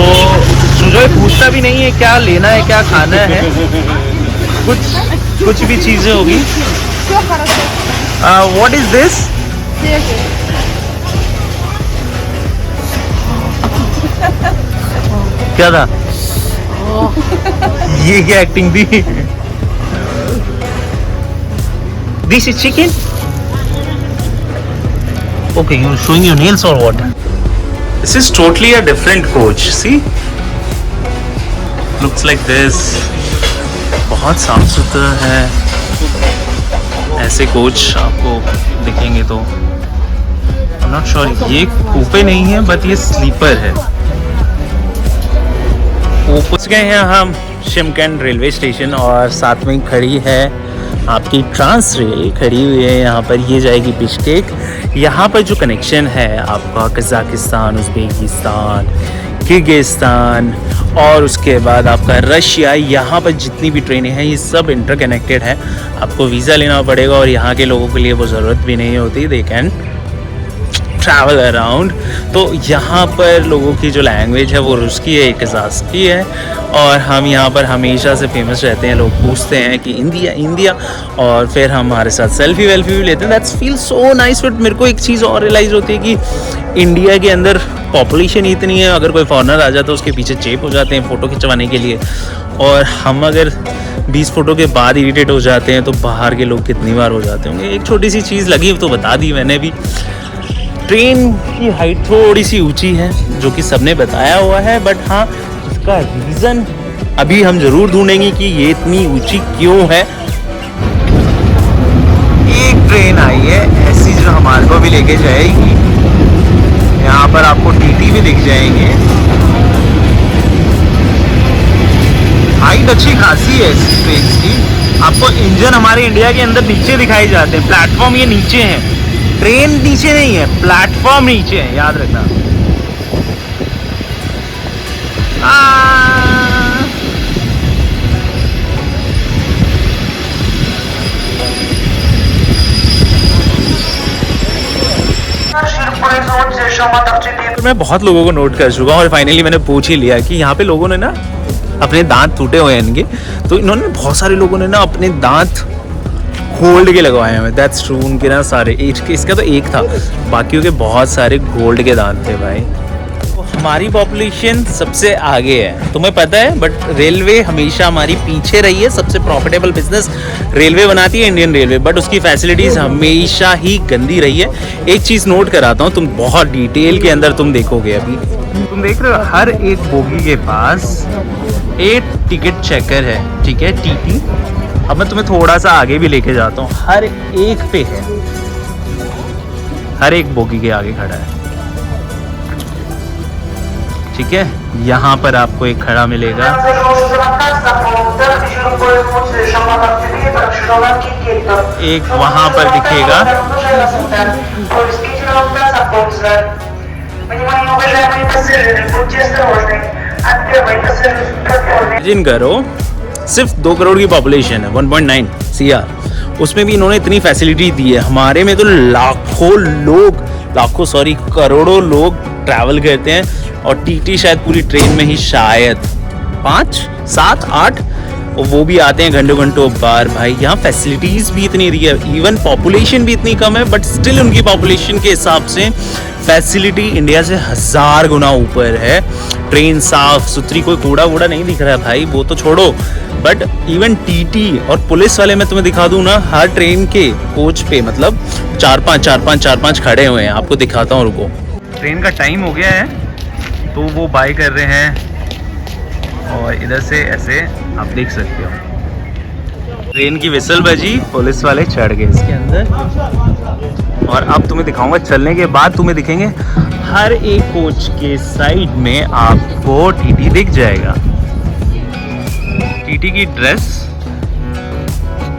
तो सुजॉय पूछता भी नहीं है क्या लेना है क्या खाना है, कुछ भी चीज़ें होगी। What is this? क्या था ये? क्या एक्टिंग थी? This is chicken. Okay, you're showing your nails or what? This is totally a different coach. See, looks like this. बहुत साफ सुथरा है। ऐसे कोच आपको दिखेंगे तो I'm not sure, ये कूपे नहीं है बट ये स्लीपर है। पहुंच गए हैं हम शिमकन रेलवे स्टेशन और साथ में खड़ी है आपकी ट्रांस रेल खड़ी हुई है यहाँ पर। ये जाएगी बिश्केक। यहाँ पर जो कनेक्शन है आपका कज़ाकिस्तान, उज़्बेकिस्तान, किर्गिस्तान और उसके बाद आपका रशिया, यहाँ पर जितनी भी ट्रेनें हैं ये सब इंटरकनेक्टेड है। आपको वीज़ा लेना पड़ेगा और यहाँ के लोगों के लिए वो ज़रूरत भी नहीं होती, दे कैन ट्रैवल अराउंड। तो यहाँ पर लोगों की जो लैंग्वेज है वो रुस्की है, कज़ाकी है और हम यहाँ पर हमेशा से फेमस रहते हैं। लोग पूछते हैं कि इंडिया इंडिया और फिर हमारे साथ सेल्फी वेल्फी भी लेते हैं। That's feel so nice. But मेरे को एक चीज़ और रियलाइज़ होती है कि इंडिया के अंदर पॉपुलेशन इतनी है, अगर कोई फॉरनर आ जाता है उसके पीछे चेप हो जाते हैं फ़ोटो खिंचवाने के लिए, और हम अगर 20 फ़ोटो के बाद इरिटेट हो जाते हैं तो बाहर के लोग कितनी बार हो जाते होंगे। एक छोटी सी चीज़ लगी तो बता दी मैंने भी। ट्रेन की हाइट थोड़ी सी ऊंची है जो कि सबने बताया हुआ है, बट हाँ इसका रीज़न अभी हम ज़रूर ढूंढेंगे कि ये इतनी ऊंची क्यों है। एक ट्रेन आई है ऐसी जो हमारे को भी लेके जाएगी। यहाँ पर आपको टीटी भी दिख जाएंगे। हाइट अच्छी खासी है इस ट्रेन की। आपको इंजन हमारे इंडिया के अंदर नीचे दिखाई जाते हैं, प्लेटफॉर्म ये नीचे है, ट्रेन नीचे नहीं है, प्लेटफॉर्म नीचे है, याद रखना। मैं बहुत लोगों को नोट कर चुका हूँ और फाइनली मैंने पूछ ही लिया कि यहाँ पे लोगों ने ना अपने दांत टूटे हुए हैं इनके, तो इन्होंने बहुत सारे लोगों ने ना अपने दांत गोल्ड के लगवाए हैं। That's true. उनके ना सारे इसका तो एक था, बाकियों के बहुत सारे गोल्ड के दांत थे भाई। तो हमारी पॉपुलेशन सबसे आगे है, तुम्हें पता है, बट रेलवे हमेशा हमारी पीछे रही है। सबसे प्रॉफिटेबल बिजनेस रेलवे बनाती है इंडियन रेलवे, बट उसकी फैसिलिटीज़ हमेशा ही गंदी रही है। एक चीज़ नोट कराता हूँ, तुम बहुत डिटेल के अंदर तुम देखोगे। अभी तुम देख रहे हो हर एक बोगी के पास एक टिकट चेकर है, ठीक है, टीटी। अब मैं तुम्हें थोड़ा सा आगे भी लेके जाता हूँ। हर एक पे है, हर एक बोगी के आगे खड़ा है, ठीक है। यहाँ पर आपको एक खड़ा मिलेगा, एक वहां पर दिखेगा। इमेजिन करो सिर्फ 2 करोड़ की पॉपुलेशन है, 1.9 CR, उसमें भी इन्होंने इतनी फैसिलिटी दी है। हमारे में तो करोड़ों लोग ट्रैवल करते हैं और टीटी शायद पूरी ट्रेन में ही शायद 5, 7, 8, और वो भी आते हैं घंटों बार। भाई यहाँ फैसिलिटीज़ भी इतनी दी है, इवन पॉपुलेशन भी इतनी कम है, बट स्टिल उनकी पॉपुलेशन के हिसाब से फैसिलिटी इंडिया से 1000 गुना ऊपर है। ट्रेन साफ सुथरी, कोई कूड़ा वूड़ा नहीं दिख रहा है भाई, वो तो छोड़ो। बट इवन टीटी और पुलिस वाले, मैं तुम्हें दिखा दूँ ना, हर ट्रेन के कोच पे मतलब 4-5 खड़े हुए हैं। आपको दिखाता हूँ, रुको। ट्रेन का टाइम हो गया है तो वो बाय कर रहे हैं और इधर से ऐसे आप देख सकते हो ट्रेन की विसल बजी, पुलिस वाले चढ़ गए इसके अंदर। और अब तुम्हें दिखाऊंगा, चलने के बाद तुम्हें दिखेंगे हर एक कोच के साइड में आपको टीटी दिख जाएगा। टीटी की ड्रेस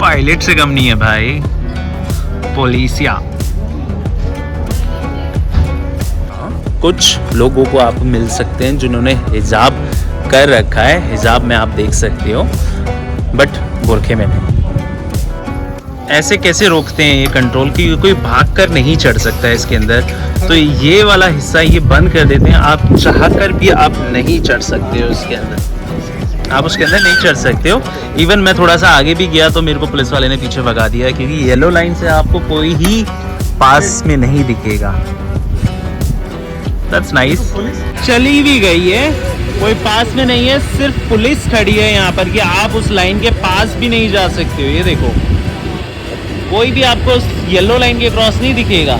पायलट से कम नहीं है भाई, पुलिसिया। कुछ लोगों को आप मिल सकते हैं जिन्होंने हिजाब कर रखा है, हिजाब में आप देख सकते हो, बट बुरखे में नहीं। ऐसे कैसे रोकते हैं ये कंट्रोल की कोई भाग कर नहीं चढ़ सकता है इसके अंदर, तो ये वाला हिस्सा ये बंद कर देते हैं। आप चाह कर भी आप नहीं चढ़ सकते हो इसके अंदर, आप उसके अंदर नहीं चढ़ सकते हो। इवन मैं थोड़ा सा आगे भी गया तो मेरे को पुलिस वाले ने पीछे भगा दिया, क्योंकि येलो लाइन से आपको कोई ही पास में नहीं दिखेगा। That's nice. चली भी गई है, कोई पास में नहीं है, सिर्फ पुलिस खड़ी है यहाँ पर कि आप उस लाइन के पास भी नहीं जा सकते हो। ये देखो, कोई भी आपको उस येलो लाइन के क्रॉस नहीं दिखेगा।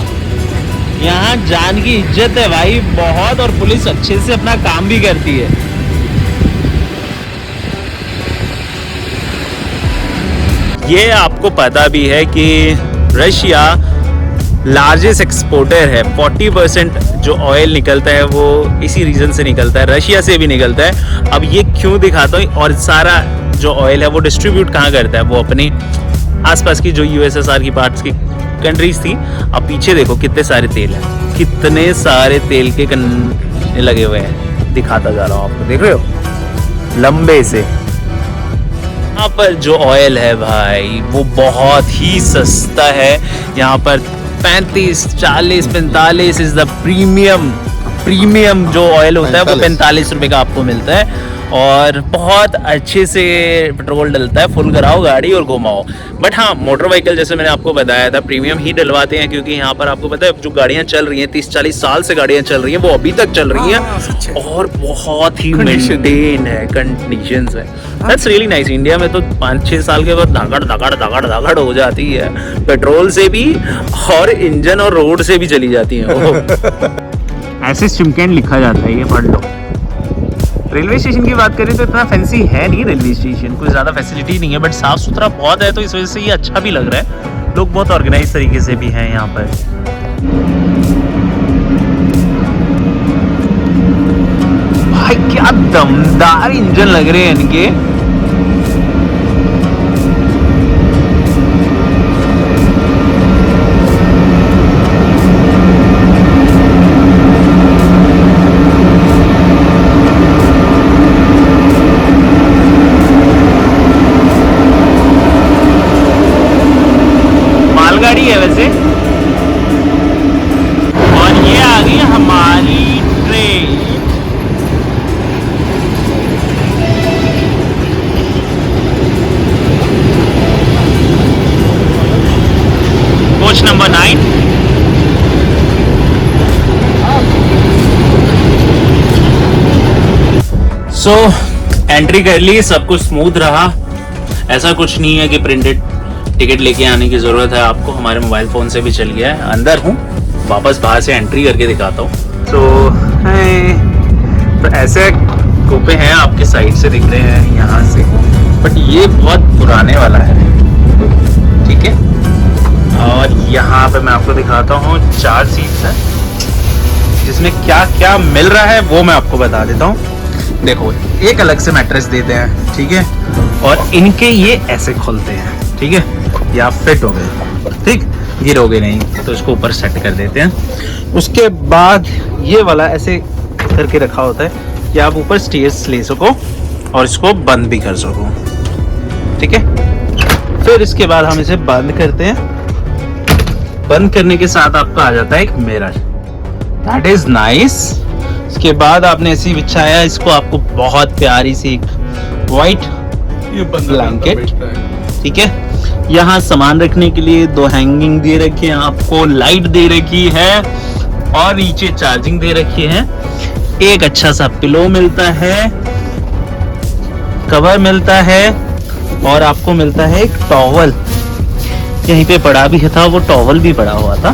यहाँ जान की इज्जत है भाई बहुत, और पुलिस अच्छे से अपना काम भी करती है। ये आपको पता भी है कि रशिया लार्जेस्ट एक्सपोर्टर है। 40% जो ऑयल निकलता है वो इसी रीजन से निकलता है, रशिया से भी निकलता है। अब ये क्यों दिखाता हूँ, और सारा जो ऑयल है वो डिस्ट्रीब्यूट कहाँ करता है, वो अपनी आसपास की जो यूएसएसआर की पार्ट्स की कंट्रीज थी। अब पीछे देखो कितने सारे तेल है, कितने सारे तेल के लगे हुए हैं, दिखाता जा रहा हूँ आपको, देख रहे हो लंबे से। यहाँ पर जो ऑयल है भाई वो बहुत ही सस्ता है। यहाँ पर 35, 40, 45 इज द प्रीमियम जो ऑयल होता है वो 45 रुपए का आपको मिलता है, और बहुत अच्छे से पेट्रोल डलता है। फुल कराओ गाड़ी और घुमाओ। बट हाँ, मोटर व्हीकल जैसे मैंने आपको बताया था प्रीमियम ही डलवाते हैं, क्योंकि यहाँ पर आपको पता है जो गाड़ियाँ चल रही हैं 30-40 साल से गाड़ियाँ चल रही हैं, वो अभी तक चल रही हैं और बहुत ही मेंटेन है, कंडीशंस है। That's really nice. इंडिया में तो 5-6 साल के बाद धागड़ हो जाती है, पेट्रोल से भी और इंजन और रोड से भी चली जाती है। ऐसे शिमकेन लिखा जाता है, ये पढ़ लो। रेलवे स्टेशन की बात करें तो इतना फैंसी है नहीं रेलवे स्टेशन, कोई ज़्यादा फैसिलिटी नहीं है, बट साफ़ सुथरा बहुत है, तो इस वजह से ये अच्छा भी लग रहा है। लोग बहुत ऑर्गेनाइज तरीके से भी हैं यहाँ पर। भाई क्या दमदार इंजन लग रहे हैं इनके। गाड़ी है वैसे, और ये आ गई हमारी train. Coach number 9। So entry कर ली, सब कुछ स्मूथ रहा। ऐसा कुछ नहीं है कि प्रिंटेड टिकट लेके आने की ज़रूरत है आपको, हमारे मोबाइल फ़ोन से भी चल गया है। अंदर हूँ, वापस बाहर से एंट्री करके दिखाता हूँ। तो ऐसे कोपे हैं आपके साइड से दिख रहे हैं यहाँ से, बट ये बहुत पुराने वाला है, ठीक है। और यहाँ पे मैं आपको दिखाता हूँ 4 सीट्स हैं, जिसमें क्या क्या मिल रहा है वो मैं आपको बता देता हूँ। देखो, एक अलग से मैट्रेस देते हैं, ठीक है, और इनके ये ऐसे खुलते हैं, ठीक है। ये आप फिट हो गए, ठीक, गिरोगे नहीं, तो इसको ऊपर सेट कर देते हैं। उसके बाद ये वाला ऐसे करके रखा होता है कि आप ऊपर स्टेयर्स ले सको और इसको बंद भी कर सको, ठीक है। फिर इसके बाद हम इसे बंद करते हैं। बंद करने के साथ आपका आ जाता है एक मिरर, दैट इज नाइस। इसके बाद आपने ऐसी बिछाया, इसको आपको बहुत प्यारी सी एक वाइट ब्लैंकेट, ठीक है। यहाँ सामान रखने के लिए 2 हैंगिंग दे रखे हैं आपको, लाइट दे रखी है, और नीचे चार्जिंग दे रखी है। एक अच्छा सा पिलो मिलता है, कवर मिलता है, और आपको मिलता है एक टॉवल। यहीं पे पड़ा भी था, वो टॉवल भी पड़ा हुआ था,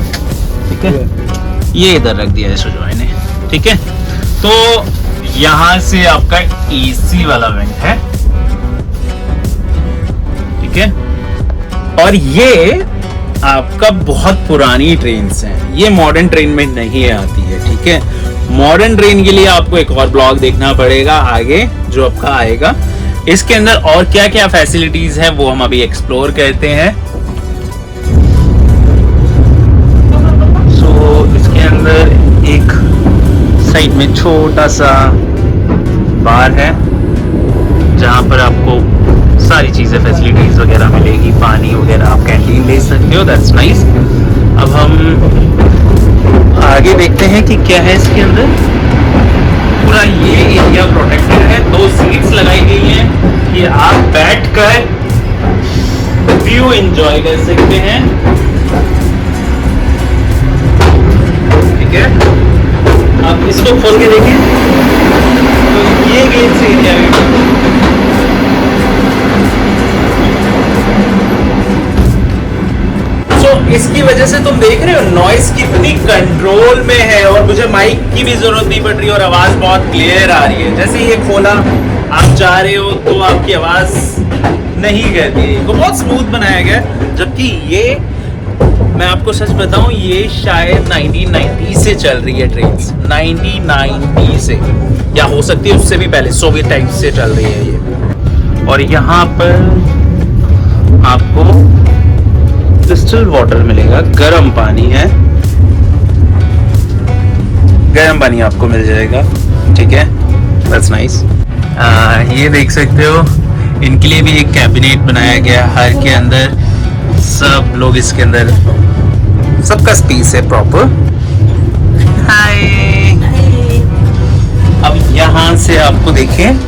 ठीक है। ये इधर रख दिया है सुजॉय ने, ठीक है। तो यहाँ से आपका एसी वाला वेंट है, ठीक है। और ये आपका बहुत पुरानी ट्रेन है, ये मॉडर्न ट्रेन में नहीं आती है, ठीक है। मॉडर्न ट्रेन के लिए आपको एक और ब्लॉग देखना पड़ेगा आगे, जो आपका आएगा। इसके अंदर और क्या क्या फैसिलिटीज है वो हम अभी एक्सप्लोर करते हैं। सो इसके अंदर एक साइड में छोटा सा बार है, जहां पर आपको सारी चीज़ें फैसिलिटीज़ वगैरह मिलेगी, पानी वगैरह, आप कैंटीन ले सकते हो, दैट्स नाइस। अब हम आगे देखते हैं कि क्या है इसके अंदर। पूरा ये एरिया प्रोटेक्टेड है, 2 सीट्स लगाई गई हैं कि आप बैठकर व्यू एंजॉय कर सकते हैं। ठीक है, आप इसको खोल के देखिए तो ये गेम्स एरिया है। इसकी वजह से तुम देख रहे हो नॉइस कितनी कंट्रोल में है, और मुझे माइक की भी जरूरत नहीं पड़ रही और आवाज बहुत क्लियर आ रही है। जैसे ये खोला, आप जा रहे हो तो आपकी आवाज नहीं कहती है, तो बहुत स्मूथ बनाया गया। जबकि ये, मैं आपको सच बताऊं, ये शायद 1990 से चल रही है ट्रेन्स, 1990 से, या हो सकती है उससे भी पहले, सोवियत टाइम से चल रही है ये। और यहाँ पर आपको क्रिस्टल वाटर मिलेगा, गर्म पानी है, गर्म पानी आपको मिल जाएगा। ठीक है, दैट्स नाइस। ये देख सकते हो, इनके लिए भी एक कैबिनेट बनाया गया हर के अंदर, सब लोग इसके अंदर, सबका स्पेस है प्रॉपर। हाय, अब यहाँ से आपको देखें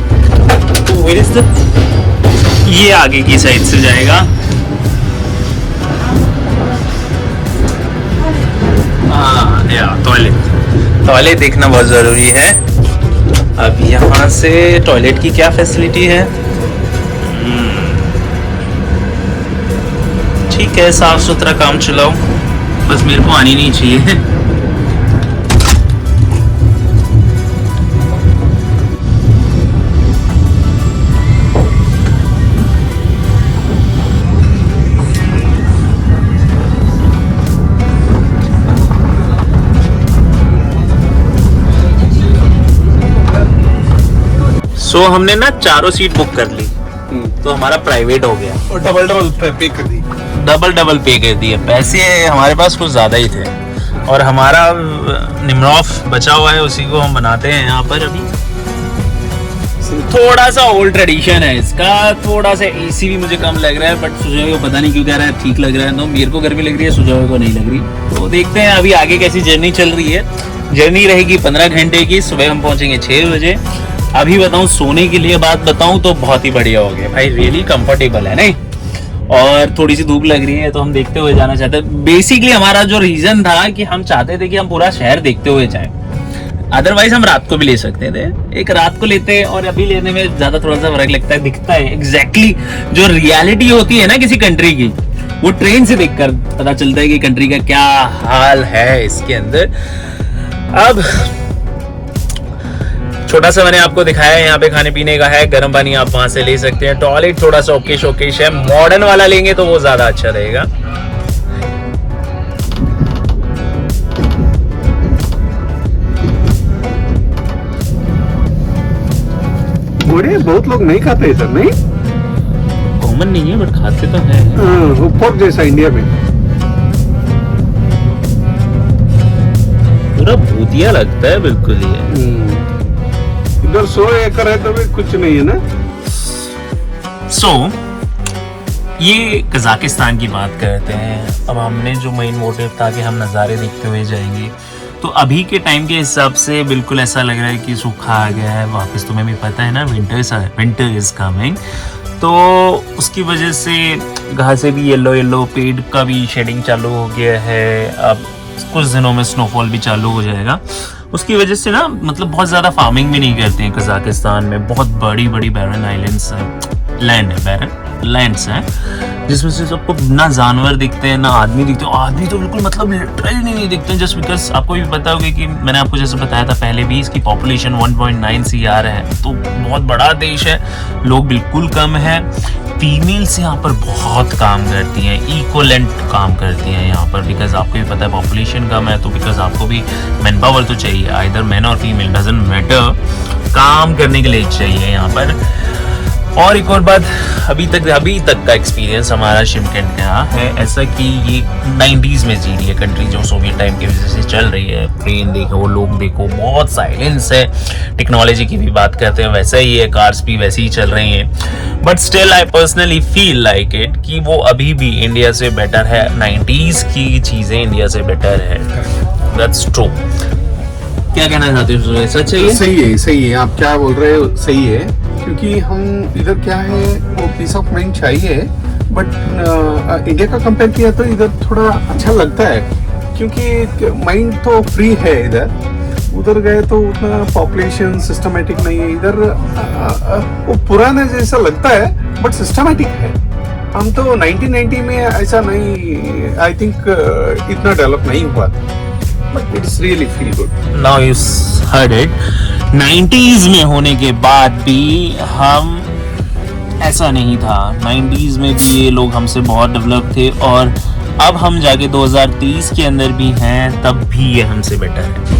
तो वेयर इज द, ये आगे की साइड से जाएगा। टॉयलेट देखना बहुत ज़रूरी है। अब यहाँ से टॉयलेट की क्या फैसिलिटी है? ठीक है, साफ सुथरा काम चलाओ, बस मेरे को आनी नहीं चाहिए। सो हमने ना चारों सीट बुक कर ली, तो हमारा प्राइवेट हो गया और डबल पे कर दी, डबल पे कर दिए। पैसे हमारे पास कुछ ज़्यादा ही थे, और हमारा निमरॉफ बचा हुआ है, उसी को हम बनाते हैं यहाँ पर। अभी थोड़ा सा ओल्ड ट्रेडिशन है इसका, थोड़ा सा एसी भी मुझे कम लग रहा है, बट सुजय को पता नहीं क्यों कह रहा है ठीक लग रहा है, तो मेरे को गर्मी लग रही है, सुजय को नहीं लग रही। तो देखते हैं अभी आगे कैसी जर्नी चल रही है। जर्नी रहेगी 15 घंटे की, सुबह हम पहुँचेंगे 6 बजे। अभी बताऊं, सोने के लिए बात बताऊं तो बहुत ही बढ़िया हो गया भाई, रियली कंफर्टेबल है नहीं, और थोड़ी सी धूप लग रही है तो हम देखते हुए जाना चाहते हैं। बेसिकली हमारा जो रीजन था कि हम चाहते थे कि हम पूरा शहर देखते हुए जाएं, अदरवाइज हम रात को भी ले सकते थे। एक रात को लेते और अभी लेने में ज्यादा थोड़ा सा फर्क लगता है, दिखता है एग्जैक्टली जो रियलिटी होती है ना किसी कंट्री की, वो ट्रेन से देखकर पता चलता है कि कंट्री का क्या हाल है इसके अंदर। अब छोटा सा मैंने आपको दिखाया है, यहाँ पे खाने पीने का है, गर्म पानी आप वहां से ले सकते हैं। टॉयलेट थोड़ा सा ओकेश है, मॉडर्न वाला लेंगे तो वो ज्यादा अच्छा रहेगा। घोड़े बहुत लोग नहीं खाते इधर, नहीं कॉमन नहीं है बट खाते तो हैं। वो पोर्क जैसा इंडिया में पूरा भूतिया लगता है बिल्कुल ही। इधर 100 एकड़ है तो भी कुछ नहीं है ना। ये कजाकिस्तान की बात करते हैं। अब हमने जो मेन मोटिव था कि हम नज़ारे देखते हुए जाएंगे, तो अभी के टाइम के हिसाब से बिल्कुल ऐसा लग रहा है कि सूखा आ गया है वापस। तुम्हें भी पता है ना, विंटर इज कमिंग, तो उसकी वजह से घासें भी येलो, पेड़ का भी शेडिंग चालू हो गया है। अब कुछ दिनों में स्नोफॉल भी चालू हो जाएगा। उसकी वजह से ना मतलब बहुत ज़्यादा फार्मिंग भी नहीं करते हैं कजाकिस्तान में। बहुत बड़ी बैरन आइलैंड्स हैं, लैंड है, बैरन लैंड्स हैं, जिसमें से सबको ना जानवर दिखते हैं ना आदमी दिखते हैं। आदमी तो बिल्कुल मतलब लिटरली नहीं दिखते हैं, जस्ट बिकॉज आपको भी पता होगा कि मैंने आपको जैसे बताया था पहले भी, इसकी पॉपुलेशन 1.9 CR है, तो बहुत बड़ा देश है, लोग बिल्कुल कम है। फीमेल्स यहाँ पर बहुत काम करती हैं, इक्वलेंट काम करती हैं यहाँ पर, बिकॉज आपको भी पता है पॉपुलेशन कम है, तो बिकॉज आपको भी मैन पावर तो चाहिए, आइदर मैन और फीमेल डजंट मैटर, काम करने के लिए चाहिए यहाँ पर। और एक और बात, अभी तक का एक्सपीरियंस हमारा शिमकेन का है ऐसा कि ये 90s में जी रही है कंट्री, जो सोवियत टाइम की वजह से चल रही है। ट्रेन देखो, लोग देखो, बहुत साइलेंस है। टेक्नोलॉजी की भी बात करते हैं, वैसा ही है, कार्स भी वैसे ही चल रही हैं। But still I personally feel like it कि वो अभी भी इंडिया से बेटर है। 90s की चीज़ें इंडिया से बेटर है। That's true. क्या कहना चाहते हो? सच है ये? सही है, आप क्या बोल रहे हो सही है, क्योंकि हम इधर क्या है, वो पीस ऑफ माइंड चाहिए, बट इंडिया का कंपेयर किया तो इधर थोड़ा अच्छा लगता है, क्योंकि माइंड तो फ्री है इधर। उधर गए तो उतना पॉपुलेशन सिस्टमेटिक नहीं है इधर। वो पुराना जैसा लगता है बट सिस्टमेटिक है। हम तो 1990 में ऐसा नहीं, आई थिंक इतना डेवलप नहीं हुआ, but it's really feel good. Now you heard it. 90s में होने के बाद भी हम ऐसा नहीं था। 90s में भी ये लोग हमसे बहुत डेवलप थे, और अब हम जाके 2030 के अंदर भी हैं, तब भी ये हमसे बेटर है।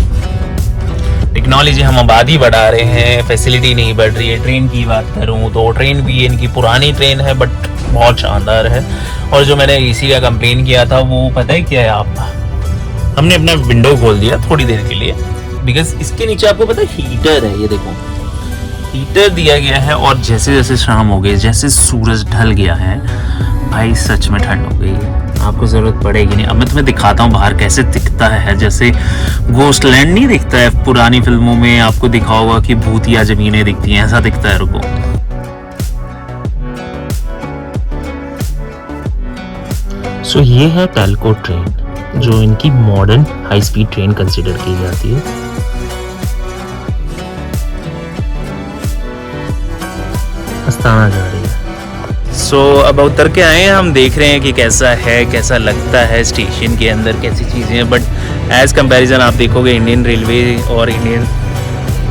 टेक्नोलॉजी, हम आबादी बढ़ा रहे हैं, फैसिलिटी नहीं बढ़ रही है। ट्रेन की बात करूं तो ट्रेन भी इनकी पुरानी ट्रेन है, बट बहुत शानदार है। और जो मैंने एसी का कंप्लेन किया था, वो पता है क्या है आपका, हमने अपना विंडो खोल दिया थोड़ी देर के लिए, बिकॉज इसके नीचे आपको पता है हीटर है। ये देखो, हीटर दिया गया है, और जैसे जैसे शाम हो गई, जैसे सूरज ढल गया है, भाई सच में ठंड हो गई है। आपको जरूरत पड़ेगी नहीं। अब मैं तुम्हें दिखाता हूँ बाहर कैसे दिखता है, जैसे घोस्टलैंड नहीं दिखता है पुरानी फिल्मों में, आपको दिखा होगा कि भूतिया जमीनें दिखती हैं, ऐसा दिखता है। रुको, सो ये है टेल्को ट्रेन, जो इनकी modern high speed train consider की जाती है। अस्ताना जा रही है। सो अब उतर के आए हैं, हम देख रहे हैं कि कैसा है, कैसा लगता है स्टेशन के अंदर, कैसी चीज़ें हैं। बट एज कंपैरिजन आप देखोगे इंडियन रेलवे और इंडियन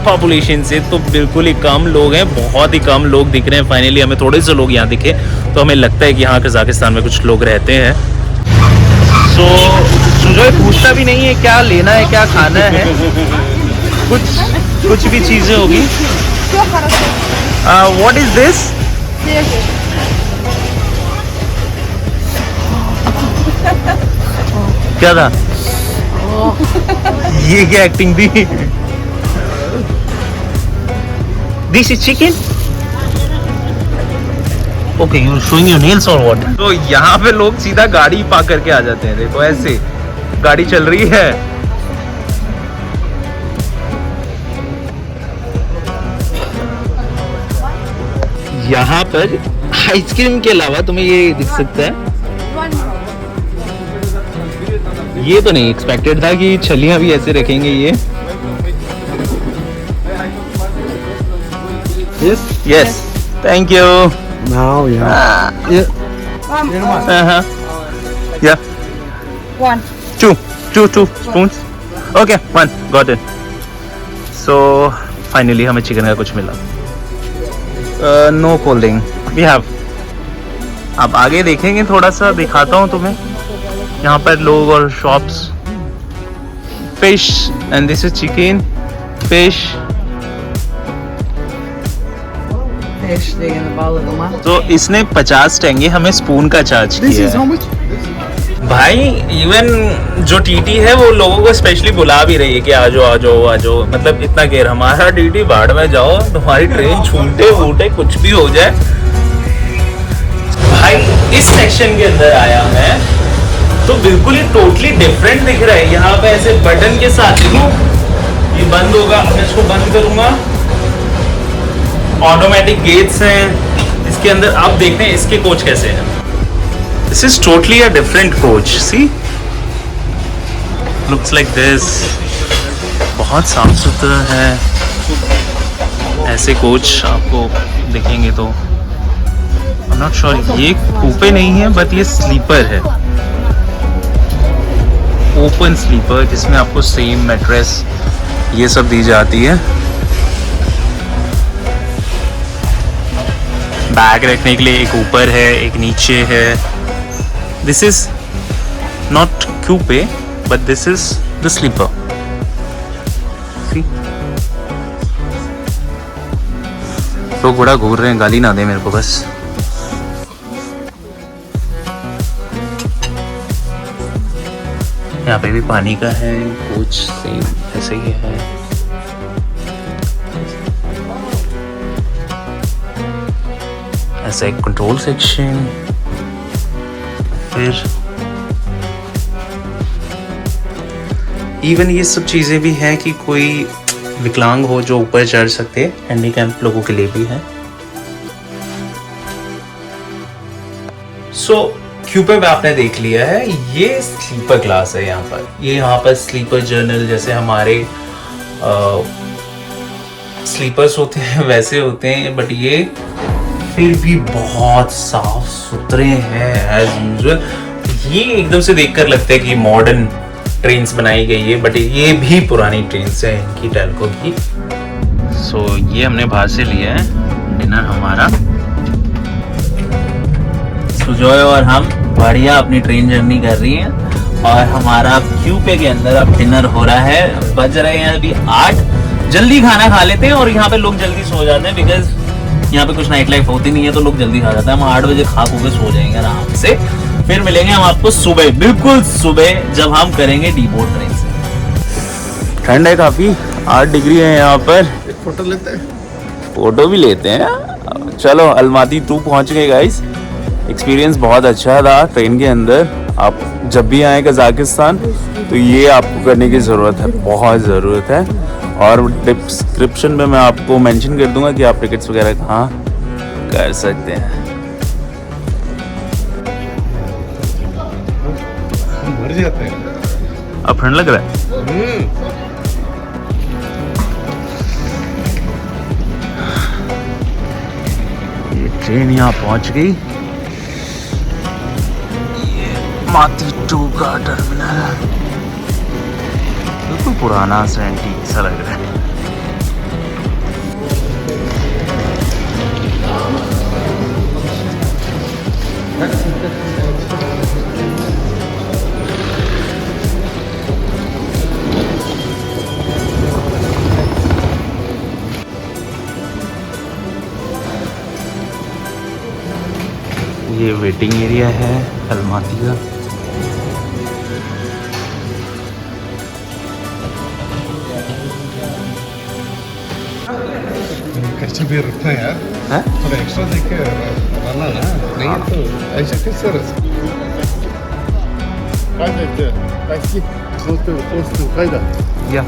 पॉपुलेशन से, तो बिल्कुल ही कम लोग हैं, बहुत ही कम लोग दिख रहे हैं। फाइनली हमें थोड़े से लोग यहाँ दिखे, तो हमें लगता है कि यहाँ कजाकिस्तान में कुछ लोग रहते हैं। सो सुजय पूछता भी नहीं है क्या लेना है, क्या खाना है, कुछ भी चीज़ें होगी। What is this? क्या था ये? क्या एक्टिंग थी? This is chicken. Okay, you showing your nails और व्हाट? तो यहाँ पे लोग सीधा गाड़ी पार्क करके आ जाते हैं। देखो, ऐसे गाड़ी चल रही है, यहाँ पर आइसक्रीम के अलावा तुम्हें ये दिख सकता है। ये तो नहीं एक्सपेक्टेड था कि छलियां भी ऐसे रखेंगे ये। Yes, thank you. Now, yeah. Yeah. One. Two spoons. Okay, one. Got it. So finally हमें चिकन का कुछ मिला। No cold drink. We have. अब आगे देखेंगे, थोड़ा सा दिखाता हूँ तुम्हें। यहाँ पर लोग और shops. Fish and this is chicken. Fish. तो इसने 50 टेंगे हमें स्पून का चार्ज किया है। भाई इवन जो टीटी है वो लोगों को स्पेशली बुला भी रही है कि आ जाओ। मतलब इतना केयर। हमारा टीटी बाढ़ में जाओ, तुम्हारी ट्रेन छूटे वूटे कुछ भी हो जाए। भाई इस सेक्शन के अंदर आया मैं तो बिल्कुल ही टोटली डिफरेंट दिख रहा है। यहाँ पे ऐसे बटन के साथ देखो, ये बंद होगा, मैं इसको बंद करूंगा, ऑटोमेटिक गेट्स हैं इसके अंदर। अब देखते हैं इसके कोच कैसे हैं। This is totally a different coach. See, looks like this. बहुत साफ सुथरा है। ऐसे कोच आपको दिखेंगे तो आई एम नॉट श्योर, ये कूपे नहीं है बट ये स्लीपर है, ओपन स्लीपर, जिसमें आपको सेम मैट्रेस ये सब दी जाती है। बैग रखने के लिए एक ऊपर है, एक नीचे है। This is not coupe but this is the sleeper. See, आप लोग बड़ा घूर रहे हैं, गाली ना दे मेरे को बस। यहाँ पे भी पानी का है, कुछ सेम ऐसे ही है। ऐसा एक कंट्रोल सेक्शन, फिर इवन ये सब चीज़ें भी हैं कि कोई विकलांग हो जो ऊपर चढ़ सकते हैं, हैंडीकैप लोगों के लिए भी है। सो क्यूपेब आपने देख लिया है, ये स्लीपर क्लास है यहाँ पर। ये यहाँ पर स्लीपर जर्नल जैसे हमारे स्लीपर्स होते हैं वैसे होते हैं, बट ये फिर भी बहुत साफ सुथरे हैं एज यूजुअल। ये एकदम से देखकर लगता है कि मॉडर्न ट्रेन्स बनाई गई है, बट ये भी पुरानी ट्रेन्स है इनकी, टेल्को की। सो ये हमने बाहर से लिया है डिनर हमारा। सुजॉय और हम बढ़िया अपनी ट्रेन जर्नी कर रही हैं, और हमारा क्यूपे के अंदर अब डिनर हो रहा है। बज रहे हैं अभी 8। जल्दी खाना खा लेते हैं, और यहाँ पे लोग जल्दी सो जाते हैं बिकॉज यहाँ पे कुछ नाइट लाइफ होती नहीं है, तो लोग जल्दी खा जाते हैं। हम 8 बजे खा के सो जाएंगे आराम से। फिर मिलेंगे हम आपको सुबह, बिल्कुल सुबह, जब हम करेंगे डीबोट ट्रेन से। ठंड है काफी, 8 डिग्री है यहाँ पर। एक फोटो लेते हैं, फोटो भी लेते हैं। चलो अलमाती 2 पहुंच गए गाइस। एक्सपीरियंस बहुत अच्छा था ट्रेन के अंदर। आप जब भी आए कजाकिस्तान तो ये आपको करने की ज़रूरत है, बहुत ज़रूरत है। और डिस्क्रिप्शन में मैं आपको मेंशन कर दूंगा कि आप टिकट्स वगैरह कहाँ कर सकते हैं। मर जाते हैं। अब ठंड लग रहा है? ये ट्रेन यहाँ पहुंच गई। ये माती 2 का टर्मिनल है, बिल्कुल पुराना सा एंटीक सा लग रहा है। ये वेटिंग एरिया है अलमाती का। खर्चा भी रखना है यार, है? थोड़ा एक्स्ट्रा देके रहना ना, नहीं तो ऐसे कैसे रह सकते। या